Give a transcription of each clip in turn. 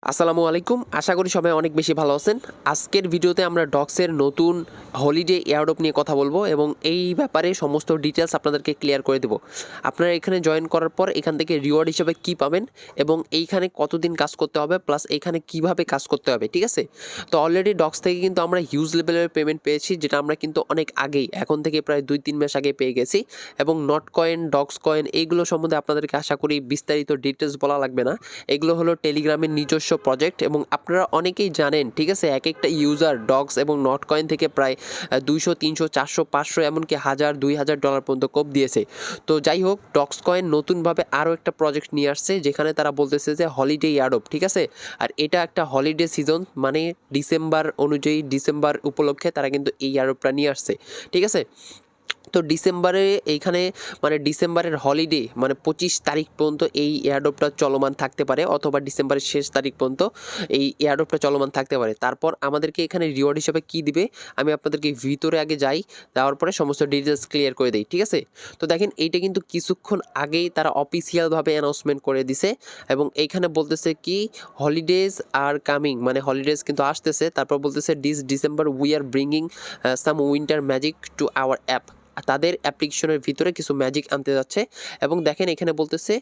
আসসালামু আলাইকুম, আশা করি সবাই অনেক বেশি ভালো আছেন। আজকের ভিডিওতে আমরা ডক্সের নতুন হলিডে এয়ারড্রপ নিয়ে কথা বলবো এবং এই ব্যাপারে সমস্ত ডিটেলস আপনাদেরকে ক্লিয়ার করে দেবো। আপনারা এখানে জয়েন করার পর এখান থেকে রিওয়ার্ড হিসেবে কী পাবেন এবং এইখানে কতদিন কাজ করতে হবে, প্লাস এইখানে কিভাবে কাজ করতে হবে, ঠিক আছে? তো অলরেডি ডক্স থেকে কিন্তু আমরা হিউজ লেভেলের পেমেন্ট পেয়েছি, যেটা আমরা কিন্তু অনেক আগেই, এখন থেকে প্রায় 2-3 মাস আগে পেয়ে গেছি। এবং নট কয়েন, ডক্স কয়েন এইগুলো সম্বন্ধে আপনাদেরকে আশা করি বিস্তারিত ডিটেলস বলা লাগবে না। এগুলো হলো টেলিগ্রামের নিজস্ব প্রজেক্ট এবং আপনারা অনেকেই জানেন, ঠিক আছে? এক একটা ইউজার ডক্স এবং নট কয়েন থেকে প্রায় 200, 300, 400, 500 এমনকি 1000-2000 ডলার পর্যন্ত কোপ দিয়েছে। তো যাই হোক, ডক্স কয়েন নতুনভাবে আরও একটা প্রজেক্ট নিয়ে আসছে, যেখানে তারা বলতেছে যে হলিডে এয়ারড্রপ, ঠিক আছে? আর এটা একটা হলিডে সিজন, মানে ডিসেম্বর অনুযায়ী, ডিসেম্বর উপলক্ষে তারা কিন্তু এই এয়ারড্রপটা নিয়ে আসছে, ঠিক আছে? তো ডিসেম্বরে এইখানে, মানে ডিসেম্বরের হলিডে মানে 25 তারিখ পর্যন্ত এই এয়ারড্রপটা চলমান থাকতে পারে, অথবা ডিসেম্বরের শেষ তারিখ পর্যন্ত এই এয়ারড্রপটা চলমান থাকতে পারে। তারপর আমাদেরকে এখানে রিওয়ার্ড হিসেবে কী দিবে, আমি আপনাদেরকে ভিতরে আগে যাই, যাওয়ার পরে সমস্ত ডিটেলস ক্লিয়ার করে দিই, ঠিক আছে? তো দেখেন, এইটা কিন্তু কিছুক্ষণ আগেই তারা অফিসিয়ালভাবে অ্যানাউন্সমেন্ট করে দিছে এবং এইখানে বলতেছে কি, হলিডেজ আর কামিং, মানে হলিডেজ কিন্তু আসতেছে। তারপর বলতেছে December we are bringing some winter magic to our app. তাদের অ্যাপ্লিকেশনের ভিতরে কিছু ম্যাজিক আনতে যাচ্ছে। এবং দেখেন, এখানে বলতেছে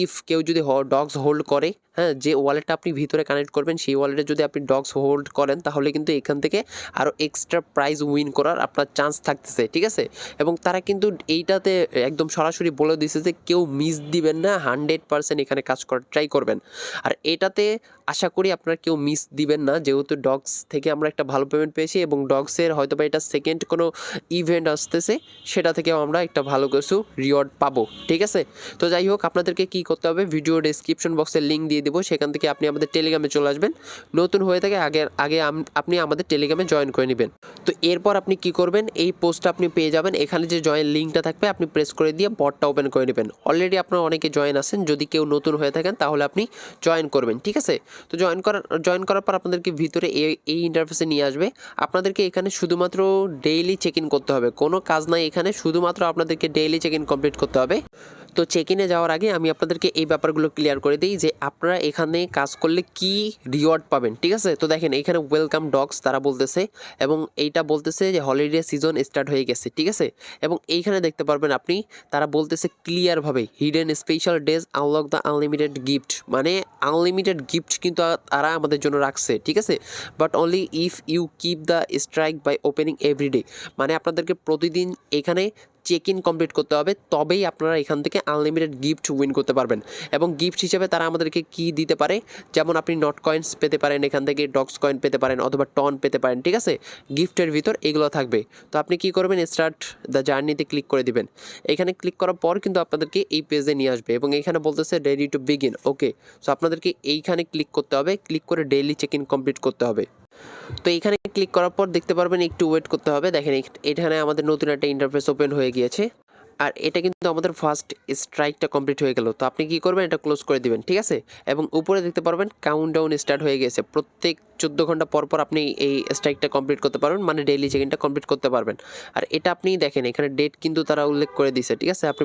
ইফ কেউ যদি ডগস হোল্ড করে, হ্যাঁ, যে ওয়ালেটটা আপনি ভিতরে কানেক্ট করবেন সেই ওয়ালেটে যদি আপনি ডগস হোল্ড করেন, তাহলে কিন্তু এখান থেকে আরও এক্সট্রা প্রাইজ উইন করার আপনার চান্স থাকতেছে, ঠিক আছে? এবং তারা কিন্তু এইটাতে একদম সরাসরি বলে দিছে যে কেউ মিস দিবেন না, 100% এখানে কাজ করার ট্রাই করবেন। আর এটাতে আশা করি আপনারা কেউ মিস দিবেন না, যেহেতু ডগস থেকে আমরা একটা ভালো পেমেন্ট পেয়েছি এবং ডগসের হয়তো বা এটা সেকেন্ড কোনো ইভেন্ট আসতেছে, সেটা থেকেও আমরা একটা ভালো কিছু রিওয়ার্ড পাবো, ঠিক আছে? তো যাই হোক, আপনাদেরকে কী করতে হবে, ভিডিও ডেসক্রিপশন বক্সের লিঙ্ক দিয়ে দেবো, সেখান থেকে আপনি আমাদের টেলিগ্রামে চলে আসবেন। নতুন হয়ে থাকে আগে আপনি আমাদের টেলিগ্রামে জয়েন করে নেবেন। তো এরপর আপনি কি করবেন, এই পোস্টটা আপনি পেয়ে যাবেন, এখানে যে জয়েন লিঙ্কটা থাকবে আপনি প্রেস করে দিয়ে বটটা ওপেন করে নেবেন। অলরেডি আপনারা অনেকে জয়েন আছেন, যদি কেউ নতুন হয়ে থাকেন তাহলে আপনি জয়েন করবেন, ঠিক আছে? তো জয়েন করার পর আপনাদেরকে ভিতরে এই ইন্টারফেসে নিয়ে আসবে। আপনাদেরকে এখানে শুধুমাত্র ডেইলি চেক ইন করতে হবে, কোনো কাজ নাই এখানে, শুধুমাত্র আপনাদেরকে ডেইলি চেক ইন কমপ্লিট করতে হবে। তো চেক ইনে যাওয়ার আগে আমি আপনাদেরকে এই ব্যাপারগুলো ক্লিয়ার করে দিই যে আপনারা এখানে কাজ করলে কি রিওয়ার্ড পাবেন, ঠিক আছে? তো দেখেন, এখানে ওয়েলকাম ডগস তারা বলতেছে এবং এইটা বলতেছে যে হলিডে সিজন স্টার্ট হয়ে গেছে, ঠিক আছে? এবং এইখানে দেখতে পারবেন আপনি, তারা বলতেছে ক্লিয়ারভাবে hidden special days unlock the unlimited gift, মানে আনলিমিটেড গিফট কিন্তু তারা আমাদের জন্য রাখছে, ঠিক আছে? But only if you keep the streak by opening every day, মানে আপনাদেরকে প্রতিদিন এখানে চেক ইন কমপ্লিট করতে হবে, তবেই আপনারা এখান থেকে আনলিমিটেড গিফট উইন করতে পারবেন। এবং গিফট হিসেবে তারা আমাদেরকে কি দিতে পারে, যেমন আপনি নট কয়েন্স পেতে পারেন, এখান থেকে ডক্স কয়েন পেতে পারেন, অথবা টন পেতে পারেন, ঠিক আছে? গিফটের ভিতর এগুলো থাকবে। তো আপনি কি করবেন, স্টার্ট দ্য জার্নিতে ক্লিক করে দিবেন। এখানে ক্লিক করার পর কিন্তু আপনাদেরকে এই পেজে নিয়ে আসবে এবং এখানে বলতেছে ready to begin, okay. So আপনাদেরকে এইখানে ক্লিক করতে হবে, ক্লিক করে ডেইলি চেক ইন কমপ্লিট করতে হবে। তো এইখানে ক্লিক করার পর দেখতে পারবেন একটু ওয়েট করতে হবে। দেখেন, এখানে আমাদের নতুন একটা ইন্টারফেস ওপেন হয়ে গিয়েছে। আর এটা কিন্তু আমাদের ফার্স্ট স্ট্রাইকটা কমপ্লিট হয়ে গেল। তো আপনি কি করবেন, এটা ক্লোজ করে দিবেন, ঠিক আছে? এবং উপরে দেখতে পারবেন কাউন্টডাউন স্টার্ট হয়ে গেছে। প্রত্যেক 14 ঘন্টা পর পর আপনি এই স্ট্রাইকটা কমপ্লিট করতে পারবেন, মানে ডেইলি চেক ইনটা কমপ্লিট করতে পারবেন। আর এটা আপনি দেখেন, এখানে ডেট কিন্তু তারা উল্লেখ করে দিয়েছে, ঠিক আছে? আপনি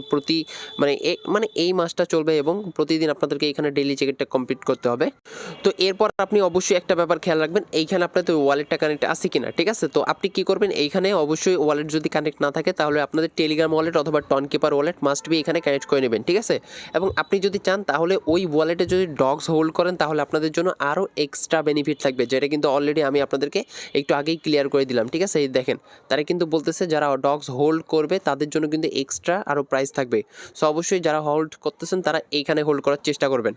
মানে এই মাসটা চলবে এবং প্রতিদিন আপনাদেরকে এখানে ডেইলি চেক ইনটা কমপ্লিট করতে হবে। তো এরপর আপনি অবশ্যই একটা ব্যাপার খেয়াল রাখবেন, এইখানে আপনাদের ওয়ালেটটা কানেক্ট আছে কিনা, ঠিক আছে? তো আপনি কি করবেন, এইখানে অবশ্যই ওয়ালেট যদি কানেক্ট না থাকে, তাহলে আপনাদের টেলিগ্রাম ওয়ালেট অথবা টনকিপার ওয়ালেট মাস্ট বি এখানে কানেক্ট করে নেবেন, ঠিক আছে? এবং আপনি যদি চান তাহলে ওই ওয়ালেটে যদি ডগস হোল্ড করেন, তাহলে আপনাদের জন্য আরও এক্সট্রা বেনিফিট থাকবে, যেটা কিন্তু অলরেডি আমি আপনাদেরকে একটু আগেই ক্লিয়ার করে দিলাম, ঠিক আছে? এই দেখেন, তারা কিন্তু বলতেছে যারা ডগস হোল্ড করবে তাদের জন্য কিন্তু এক্সট্রা আরও প্রাইস থাকবে। সো অবশ্যই যারা হোল্ড করতেছেন তারা এইখানে হোল্ড করার চেষ্টা করবেন।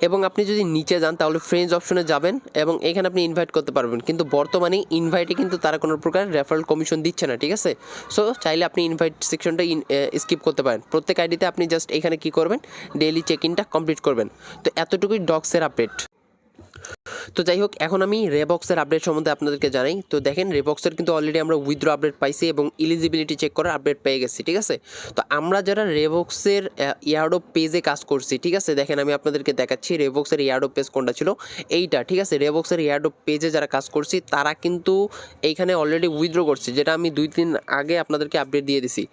এবং আপনি যদি নিচে যান তাহলে ফ্রেন্ডস অপশনে যাবেন এবং এখানে আপনি ইনভাইট করতে পারবেন, কিন্তু বর্তমানে ইনভাইটে কিন্তু তারা কোনো প্রকার রেফারেল কমিশন দিচ্ছে না, ঠিক আছে? সো চাইলে আপনি ইনভাইট সেকশনটা স্কিপ করতে পারেন। প্রত্যেক আইডিতে আপনি জাস্ট এখানে কি করবেন, ডেইলি চেক ইনটা কমপ্লিট করবেন। তো এতটুকুই ডগসের আপডেট। তো যাই হোক, এখন আমি রেবক্সের আপডেট সম্বন্ধে আপনাদেরকে জানাই। তো দেখেন, রেবক্সের কিন্তু অলরেডি আমরা উইথড্র আপডেট পাইছি এবং ইলিজিবিলিটি চেক করার আপডেট পেয়ে গেছি, ঠিক আছে? তো আমরা যারা রেবক্সের এয়ারড্রপ পেজে কাজ করছি, ঠিক আছে, দেখেন আমি আপনাদেরকে দেখাচ্ছি রেবক্সের এয়ারড্রপ পেজ কোনটা ছিল, এইটা, ঠিক আছে? রেবক্সের এয়ারড্রপ পেজে যারা কাজ করছি তারা কিন্তু এইখানে অলরেডি উইথড্র করছে, যেটা আমি 2 দিন আগে আপনাদেরকে আপডেট দিয়ে দিছি।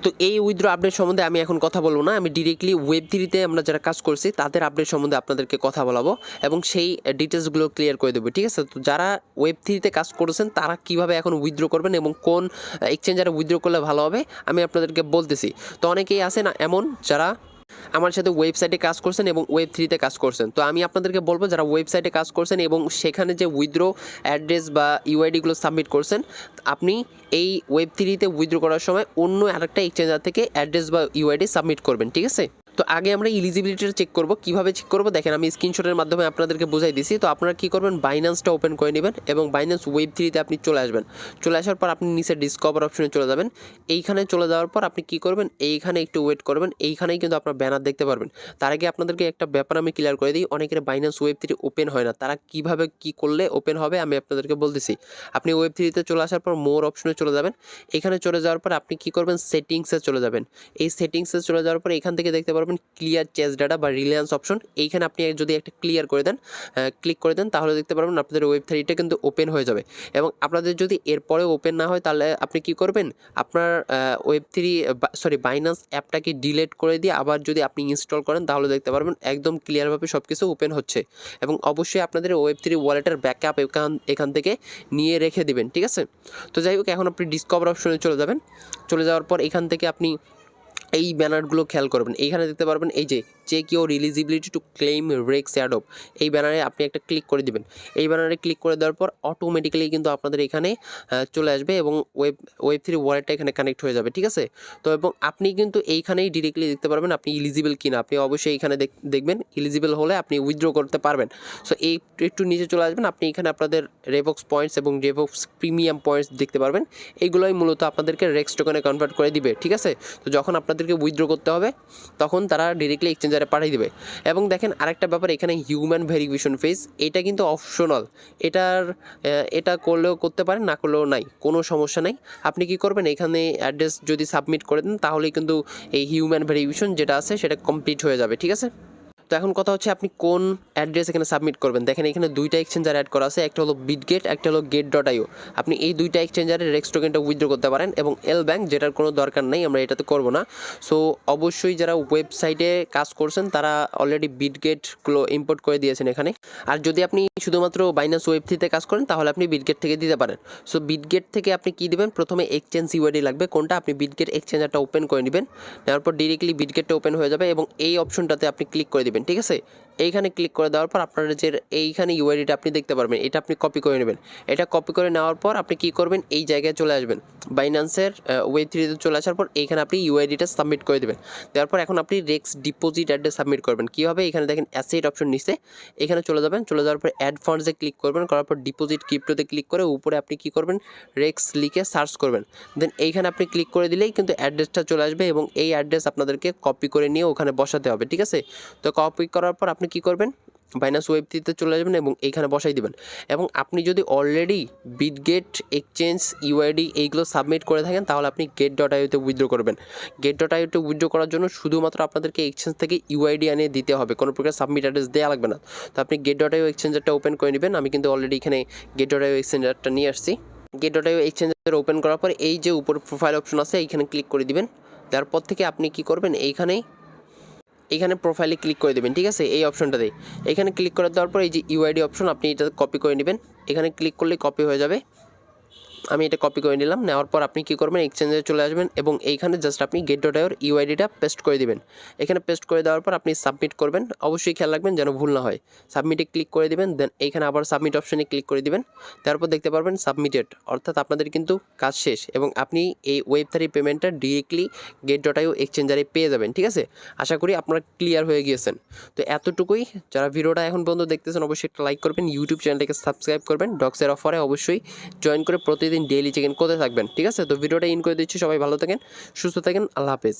তো এই উইথড্র আপডেট সম্বন্ধে আমি এখন কথা বলবো না, আমি ডিরেক্টলি ওয়েব3-তে আমরা যারা কাজ করছি তাদের আপডেট সম্বন্ধে আপনাদেরকে কথা বলাবো এবং সেই ডিটেলসগুলো ক্লিয়ার করে দেবো, ঠিক আছে? তো যারা ওয়েব3-তে কাজ করেছেন তারা কীভাবে এখন উইথড্র করবেন এবং কোন এক্সচেঞ্জারে উইথড্র করলে ভালো হবে আমি আপনাদেরকে বলতেছি। তো অনেকেই আছেন এমন যারা আমার সাথে ওয়েবসাইটে কাজ করছেন এবং ওয়েব3-তে কাজ করছেন। তো আমি আপনাদেরকে বলবো যারা ওয়েবসাইটে কাজ করছেন এবং সেখানে যে উইথড্র অ্যাড্রেস বা ইউআইডিগুলো সাবমিট করছেন, আপনি এই ওয়েব3-তে উইথড্র করার সময় অন্য আরেকটা এক্সচেঞ্জার থেকে অ্যাড্রেস বা ইউআইডি সাবমিট করবেন, ঠিক আছে? তো আগে আমরা এলিজিবিলিটিটা চেক করব। কীভাবে চেক করব দেখেন, আমি স্ক্রিনশটের মাধ্যমে আপনাদেরকে বোঝাই দিছি। তো আপনারা কী করবেন, বাইন্যান্সটা ওপেন করে নেবেন এবং বাইন্যান্স ওয়েব3-তে আপনি চলে আসবেন। চলে আসার পর আপনি নিচে ডিসকভার অপশনে চলে যাবেন। এইখানে চলে যাওয়ার পর আপনি কী করবেন, এইখানে একটু ওয়েট করবেন। এইখানেই কিন্তু আপনার ব্যানার দেখতে পারবেন। তার আগে আপনাদেরকে একটা ব্যাপার আমি ক্লিয়ার করে দিই, অনেকের বাইন্যান্স ওয়েব3 ওপেন হয় না, তারা কীভাবে কী করলে ওপেন হবে আমি আপনাদেরকে বলতেছি। আপনি ওয়েব3-তে চলে আসার পর মোর অপশনে চলে যাবেন। এখানে চলে যাওয়ার পর আপনি কী করবেন, সেটিংসে চলে যাবেন। এই সেটিংসে চলে যাওয়ার পর এখান থেকে দেখতে পারবেন ক্লিয়ার চেস ডাটা বা রিলায়েন্স অপশন। এইখানে আপনি যদি একটা ক্লিয়ার করে দেন, ক্লিক করে দেন, তাহলে দেখতে পারবেন আপনাদের ওয়েব3টা কিন্তু ওপেন হয়ে যাবে। এবং আপনাদের যদি এরপরেও ওপেন না হয় তাহলে আপনি কি করবেন, আপনার বাইন্যান্স অ্যাপটাকে ডিলিট করে দিয়ে আবার যদি আপনি ইনস্টল করেন তাহলে দেখতে পারবেন একদম ক্লিয়ারভাবে সব কিছু ওপেন হচ্ছে। এবং অবশ্যই আপনাদের ওয়েব3 ওয়ালেটের ব্যাকআপ এখান থেকে নিয়ে রেখে দিবেন, ঠিক আছে? তো যাই হোক, এখন আপনি ডিসকভার অপশনে চলে যাবেন। চলে যাওয়ার পর এখান থেকে আপনি এই ব্যানারগুলো খেয়াল করবেন। এইখানে দেখতে পারবেন এই যে check your eligibility to claim Rex adopt, এই ব্যানারে আপনি একটা ক্লিক করে দিবেন। এই ব্যানারে ক্লিক করে দেওয়ার পর অটোমেটিক্যালি কিন্তু আপনাদের এখানে চলে আসবে এবং ওয়েব3 ওয়ালেটটা এখানে কানেক্ট হয়ে যাবে, ঠিক আছে? তো এবং আপনি কিন্তু এইখানেই ডিরেক্টলি দেখতে পারবেন আপনি এলিজিবল কিনা। আপনি অবশ্যই এইখানে দেখবেন, এলিজিবল হলে আপনি উইথড্র করতে পারবেন। সো এই একটু নিচে চলে আসবেন, আপনি এখানে আপনাদের রেভক্স পয়েন্টস এবং রেভক্স প্রিমিয়াম পয়েন্টস দেখতে পারবেন। এইগুলোই মূলত আপনাদেরকে রেক্স টোকেনে কনভার্ট করে দিবে, ঠিক আছে? তো যখন আপনাদেরকে উইথড্র করতে হবে তখন তারা ডিরেক্টলি এক্সচেঞ্জারে পাঠিয়ে দিবে। এবং দেখেন আরেকটা ব্যাপার, এখানে হিউম্যান ভেরিফিকেশন ফেজ, এটা কিন্তু অপশনাল। এটা করলেও করতে পারেন, না করলেও নাই, কোনো সমস্যা নাই। আপনি কি করবেন, এখানে অ্যাড্রেস যদি সাবমিট করে দেন তাহলেই কিন্তু এই হিউম্যান ভেরিফিকেশন যেটা আছে সেটা কমপ্লিট হয়ে যাবে, ঠিক আছে? তো এখন কথা হচ্ছে আপনি কোন অ্যাড্রেস এখানে সাবমিট করবেন। দেখেন এখানে দুইটা এক্সচেঞ্জার অ্যাড করা আছে, একটা হলো বিটগেট, একটা হলো get.io। আপনি এই দুইটা এক্সচেঞ্জারে রেক্স টোকেনটা উইথড্র করতে পারেন এবং এল ব্যাংক, যেটার কোনো দরকার নেই, আমরা এটাতে করব না। সো অবশ্যই যারা ওয়েবসাইটে কাজ করছেন তারা অলরেডি বিটগেটগুলো ইম্পোর্ট করে দিয়েছেন এখানে। আর যদি আপনি শুধুমাত্র বাইন্যান্স ওয়েব3-তে কাজ করেন তাহলে আপনি বিটগেট থেকে দিতে পারেন। সো বিটগেট থেকে আপনি কী দেবেন, প্রথমে এক্সচেঞ্জ ইউআইডি লাগবে কোনটা, আপনি বিটগেট এক্সচেঞ্জারটা ওপেন করে নেবেন। নেওয়ার পর ডিরেক্টলি বিটগেটটা ওপেন হয়ে যাবে এবং এই অপশনটাতে আপনি ক্লিক করে দেবেন, ঠিক আছে? এইখানে ক্লিক করে দেওয়ার পর আপনার যে এইখানে ইউআইডিটা আপনি দেখতে পারবেন, এটা আপনি কপি করে নেবেন। এটা কপি করে নেওয়ার পর আপনি কী করবেন, এই জায়গায় চলে আসবেন, বাইন্যান্সের ওয়েব3-তে চলে আসার পর এইখানে আপনি ইউআইডিটা সাবমিট করে দেবেন। দেওয়ার পর এখন আপনি রেক্স ডিপোজিট অ্যাড্রেস সাবমিট করবেন। কীভাবে, এখানে দেখেন অ্যাসেট অপশন নিচে, এখানে চলে যাবেন। চলে যাওয়ার পর অ্যাড ফান্ডসে ক্লিক করবেন, করার পর ডিপোজিট ক্রিপ্টোতে ক্লিক করে উপরে আপনি কী করবেন, রেক্স লিখে সার্চ করবেন। দেন এইখানে আপনি ক্লিক করে দিলেই কিন্তু অ্যাড্রেসটা চলে আসবে এবং এই অ্যাড্রেস আপনাদেরকে কপি করে নিয়ে ওখানে বসাতে হবে, ঠিক আছে? তো কপি করার পর আপনি কী করবেন, বাইন্যান্স ওয়েব3-তে চলে আসবেন এবং এইখানে বসাই দিবেন। এবং আপনি যদি অলরেডি বিটগেট এক্সচেঞ্জ ইউআইডি এইগুলো সাবমিট করে থাকেন তাহলে আপনি get.io-তে উইথড্র করবেন। get.io-তে উইথড্র করার জন্য শুধুমাত্র আপনাদেরকে এক্সচেঞ্জ থেকে ইউআইডি আনিয়ে দিতে হবে, কোনো প্রকার সাবমিট অ্যাড্রেস দেওয়া লাগবে না। তো আপনি get.io এক্সচেঞ্জারটা ওপেন করে নেবেন। আমি কিন্তু অলরেডি এখানে get.io এক্সচেঞ্জারটা নিয়ে আসছি। get.io এক্সচেঞ্জার ওপেন করার পর এই যে উপর প্রোফাইল অপশন আছে এইখানে ক্লিক করে দিবেন। তারপর থেকে আপনি কি করবেন, এইখানে প্রোফাইলে ক্লিক করে দেবেন, ঠিক আছে? এই অপশনটাতে এখানে ক্লিক করে দেওয়ার পর এই যে ইউআইডি অপশন, আপনি এটা কপি করে নেবেন। এখানে ক্লিক করলেই কপি হয়ে যাবে। আমি এটা কপি করে নিলাম। নেওয়ার পর আপনি কী করবেন, এক্সচেঞ্জে চলে আসবেন এবং এইখানে জাস্ট আপনি get.io ইউআইডিটা পেস্ট করে দিবেন। এখানে পেস্ট করে দেওয়ার পর আপনি সাবমিট করবেন। অবশ্যই খেয়াল রাখবেন যেন ভুল না হয়। সাবমিটে ক্লিক করে দিবেন, দেন এইখানে আবার সাবমিট অপশনে ক্লিক করে দিবেন। তারপর দেখতে পারবেন সাবমিটেড, অর্থাৎ আপনাদের কিন্তু কাজ শেষ এবং আপনি এই ওয়েব3 পেমেন্টটা ডিরেক্টলি get.io এক্সচেঞ্জারে পেয়ে যাবেন, ঠিক আছে? আশা করি আপনারা ক্লিয়ার হয়ে গিয়েছেন। তো এতটুকুই। যারা ভিডিওটা এখন পর্যন্ত দেখতেছেন অবশ্যই একটা লাইক করবেন, ইউটিউব চ্যানেলটাকে সাবস্ক্রাইব করবেন, ডক্সের অফারে অবশ্যই জয়েন করে প্রতিদিন ডেইলি চেক ইন করতে থাকবেন, ঠিক আছে? তো ভিডিওটা ইন করে দিচ্ছি। সবাই ভালো থাকেন, সুস্থ থাকেন, আল্লাহ হাফেজ।